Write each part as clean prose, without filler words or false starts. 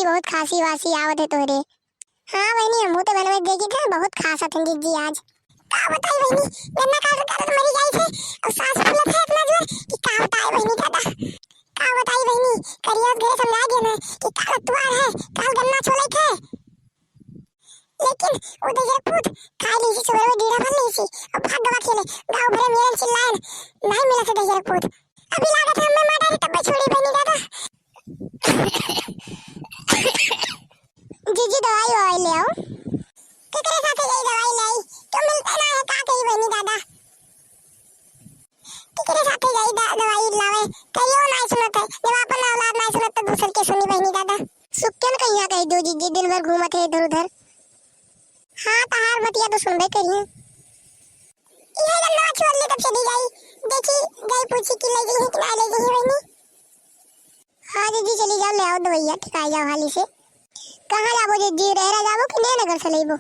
बहुत खांसी वासी आवत है तोरे। हाँ बहनी हमहू तो बनवे देखी था बहुत खासा थी जी आज। का बताई बहनी गन्ना काट तो मरी जाई थे और सांस फूलत है इतना जोर कि का बताई बहनी दादा। का बताई बहनी करिया घरे समझा दिया ना कि काल तुआर है काल गन्ना छोले थे। लेकिन वो दजरपूत खा ली सी सुबह में डीड़ा भर ली सी और भाग गवा खेले गांव भरे मेरे चिल्लाए नहीं मिला था दजरपूत। अभी लागत है मैं माता तब छोड़ी बहनी दादा। जीजी दवाई वाई ले आओ। केकरे साथे गई दवाई लाई तो मिलता ना है का कही बहनी दादा। केकरे साथे गई दवाई लावे कहियो ना सुनत है जब अपन औलाद ना सुनत तो दूसर के सुनी बहनी दादा। सुक्कन कहिया कही दो जीजी दिन भर घूमत है इधर उधर। हाँ तहार बतिया तो सुनबे करिए। ये गन्ना छोड़ ले तब चली गई देखी गई पूछी कि ले गई है कि ना ले गई है बहनी। हाँ जीजी चली जाओ ले आओ दवाइयाँ ठिकाई जाओ हाली से। कहाँ जाबो जीजी रह जाबो कि नया नगर से लेबो।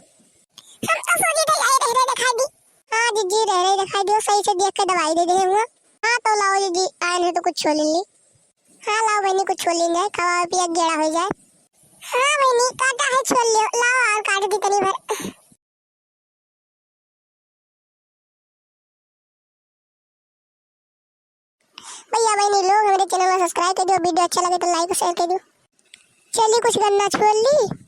हम तो सोचे थे यही रह दिखाई दी। हाँ जीजी रह दिखाई दियो सही से देख के दवाई दे दे हुआ। हाँ तो लाओ जीजी आए हैं तो कुछ छोड़ ले। हाँ लाओ बहनी कुछ छोड़ ले जाए खवा पिया गेड़ा हो जाए। हाँ बहनी काटा है छोड़ लियो लाओ और काट दी तनी भर। भैया बहनी लोग हमारे चैनल को सब्सक्राइब कर दियो वीडियो अच्छा लगे तो लाइक और शेयर कर दियो। चलिए कुछ गन्ना छोड़ ली।